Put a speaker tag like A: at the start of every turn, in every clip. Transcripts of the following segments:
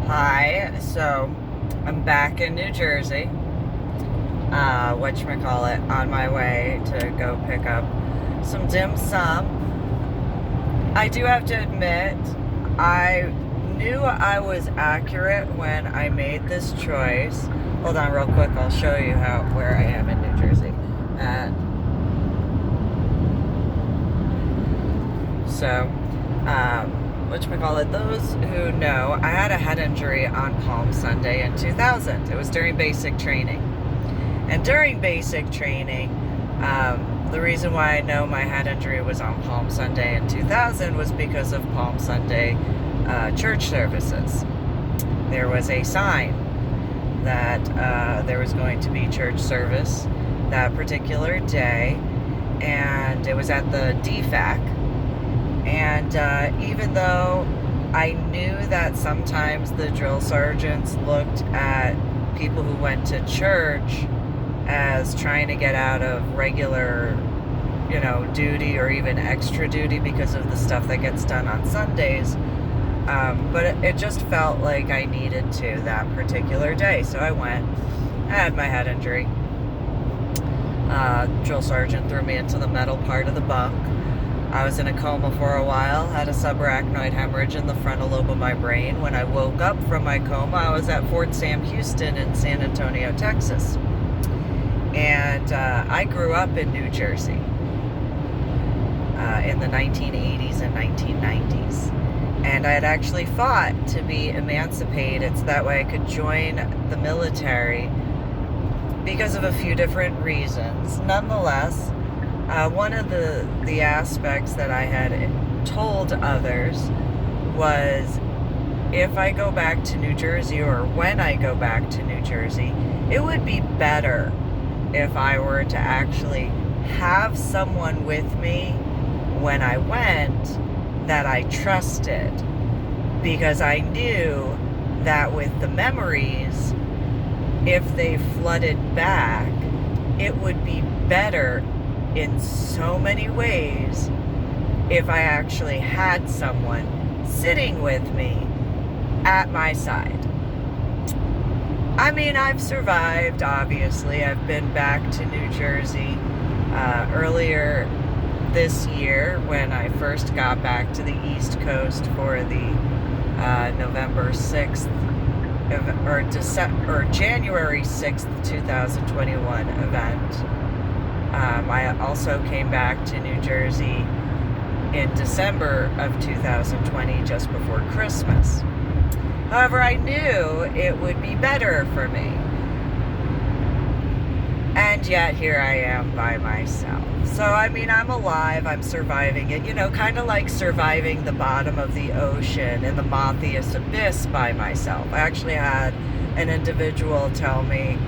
A: Hi, so I'm back in New Jersey, whatchamacallit, on my way to go pick up some dim sum. I do have to admit, I knew I was accurate when I made this choice. Hold on real quick, I'll show you where I am in New Jersey. Whatchamacallit, those who know, I had a head injury on Palm Sunday in 2000. It was during basic training. And during basic training, the reason why I know my head injury was on Palm Sunday in 2000 was because of Palm Sunday church services. There was a sign that there was going to be church service that particular day, and it was at the DFAC. And even though I knew that sometimes the drill sergeants looked at people who went to church as trying to get out of regular, duty or even extra duty because of the stuff that gets done on Sundays, but it just felt like I needed to that particular day. So I went. I had my head injury. Drill sergeant threw me into the metal part of the bunk. I was in a coma for a while, had a subarachnoid hemorrhage in the frontal lobe of my brain. When I woke up from my coma, I was at Fort Sam Houston in San Antonio, Texas. And I grew up in New Jersey in the 1980s and 1990s. And I had actually fought to be emancipated so that way I could join the military because of a few different reasons. Nonetheless, one of the aspects that I had told others was if I go back to New Jersey, or when I go back to New Jersey, it would be better if I were to actually have someone with me when I went that I trusted, because I knew that with the memories, if they flooded back, it would be better in so many ways if I actually had someone sitting with me at my side. I mean, I've survived, obviously. I've been back to New Jersey earlier this year when I first got back to the East Coast for the November 6th or January 6th, 2021 event. I also came back to New Jersey in December of 2020, just before Christmas. However, I knew it would be better for me. And yet here I am by myself. So, I mean, I'm alive, I'm surviving it, kind of like surviving the bottom of the ocean in the Matthias Abyss by myself. I actually had an individual tell me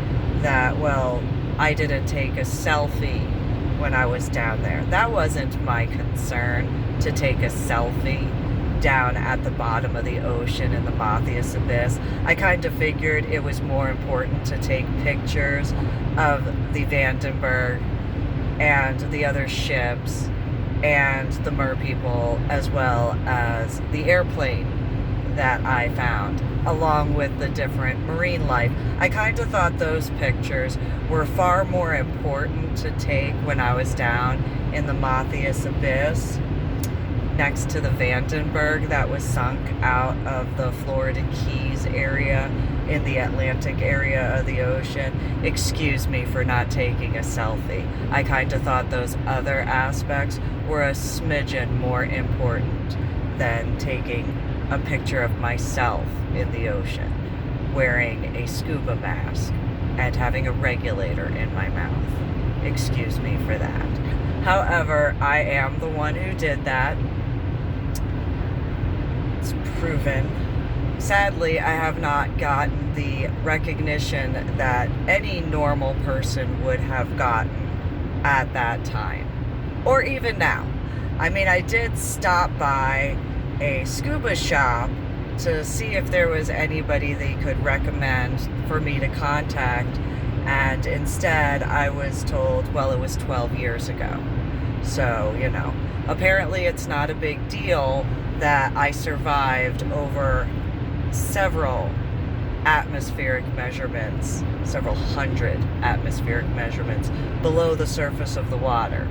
A: that, well, I didn't take a selfie when I was down there. That wasn't my concern, to take a selfie down at the bottom of the ocean in the Matthias Abyss. I kind of figured it was more important to take pictures of the Vandenberg and the other ships and the mer people, as well as the airplane that I found, along with the different marine life. I kind of thought those pictures were far more important to take when I was down in the Matthias Abyss next to the Vandenberg that was sunk out of the Florida Keys area in the Atlantic area of the ocean. Excuse me for not taking a selfie. I kind of thought those other aspects were a smidgen more important than taking a picture of myself in the ocean wearing a scuba mask and having a regulator in my mouth. Excuse me for that. However, I am the one who did that. It's proven. Sadly, I have not gotten the recognition that any normal person would have gotten at that time, or even now. I mean, I did stop by a scuba shop to see if there was anybody they could recommend for me to contact, and instead I was told, well, it was 12 years ago. So, apparently it's not a big deal that I survived over several atmospheric measurements, several hundred atmospheric measurements below the surface of the water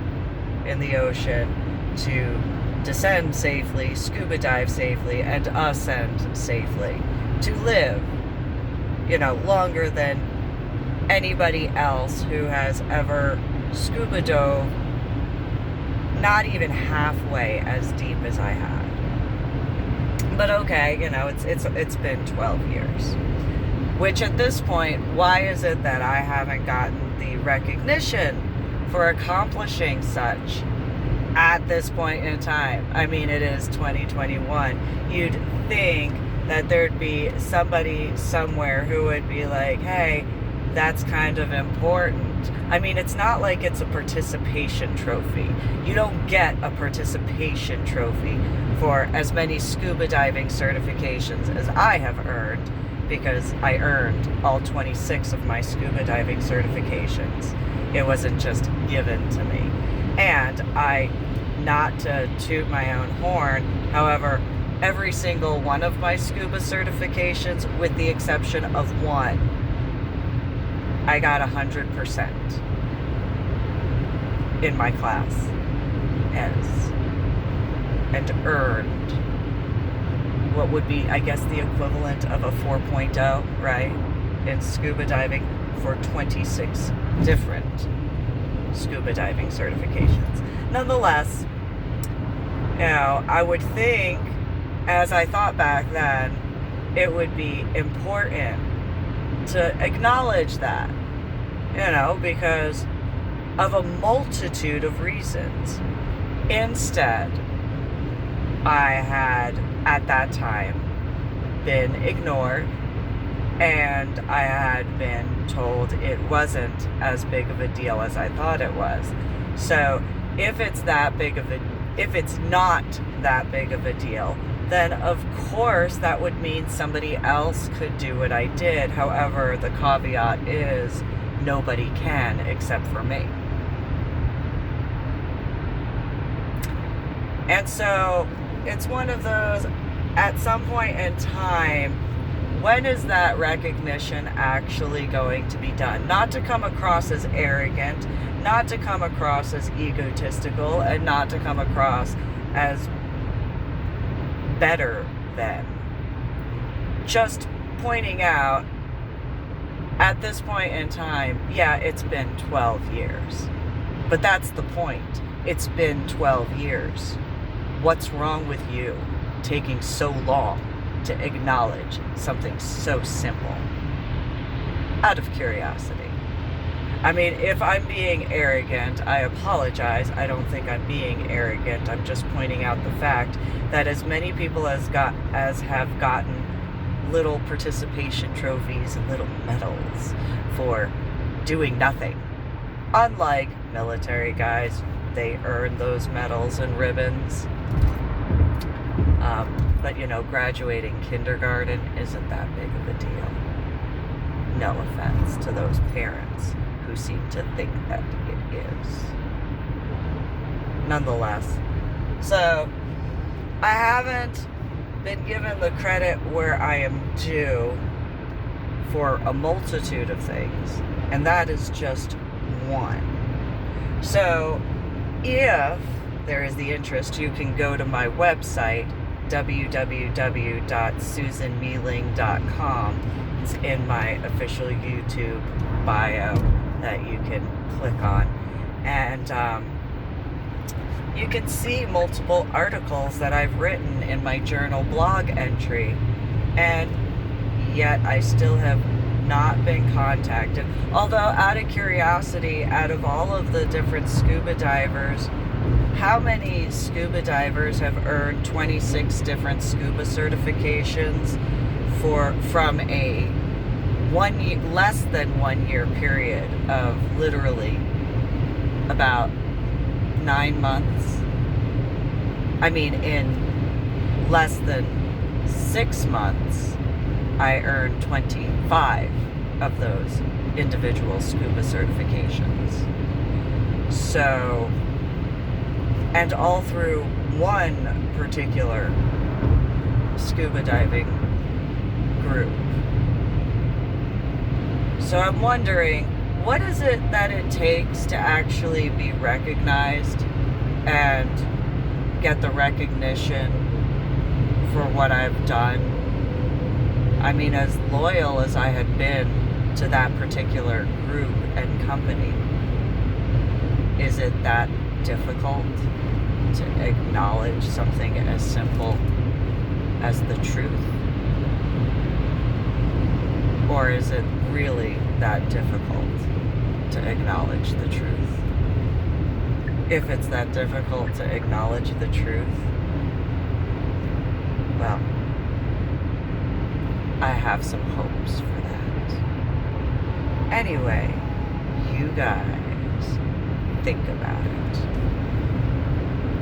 A: in the ocean to descend safely, scuba dive safely, and ascend safely. To live, longer than anybody else who has ever scuba dove not even halfway as deep as I had. But okay, it's been 12 years. Which at this point, why is it that I haven't gotten the recognition for accomplishing such at this point in time? I mean, it is 2021. You'd think that there'd be somebody somewhere who would be like, hey, that's kind of important. I mean, it's not like it's a participation trophy. You don't get a participation trophy for as many scuba diving certifications as I have earned, because I earned all 26 of my scuba diving certifications. It wasn't just given to me. And not to toot my own horn, however, every single one of my scuba certifications, with the exception of one, I got 100% in my class, and earned what would be, I guess, the equivalent of a 4.0, right, in scuba diving for 26 different scuba diving certifications. Nonetheless, I would think, as I thought back then, it would be important to acknowledge that, because of a multitude of reasons. Instead, I had, at that time, been ignored, and I had been told it wasn't as big of a deal as I thought it was. So if it's not that big of a deal, then of course that would mean somebody else could do what I did. However, the caveat is nobody can except for me. And so it's one of those, at some point in time, when is that recognition actually going to be done? Not to come across as arrogant, not to come across as egotistical, and not to come across as better than. Just pointing out, at this point in time, yeah, it's been 12 years. But that's the point. It's been 12 years. What's wrong with you taking so long to acknowledge something so simple? Out of curiosity. I mean, if I'm being arrogant, I apologize. I don't think I'm being arrogant. I'm just pointing out the fact that as many people as have gotten little participation trophies and little medals for doing nothing, unlike military guys, they earn those medals and ribbons. But graduating kindergarten isn't that big of a deal. No offense to those parents who seem to think that it is. Nonetheless, so I haven't been given the credit where I am due for a multitude of things, and that is just one. So if there is the interest, you can go to my website, www.susanmeeling.com. It's in my official YouTube bio that you can click on, and you can see multiple articles that I've written in my journal blog entry, and yet I still have not been contacted. Although, out of curiosity, out of all of the different scuba divers, how many scuba divers have earned 26 different scuba certifications from a less than 1 year period of literally about 9 months? I mean, in less than 6 months, I earned 25 of those individual scuba certifications. So, and all through one particular scuba diving So I'm wondering, what is it that it takes to actually be recognized and get the recognition for what I've done? I mean, as loyal as I had been to that particular group and company, is it that difficult to acknowledge something as simple as the truth? Or is it really that difficult to acknowledge the truth? If it's that difficult to acknowledge the truth, well, I have some hopes for that. Anyway, you guys think about it.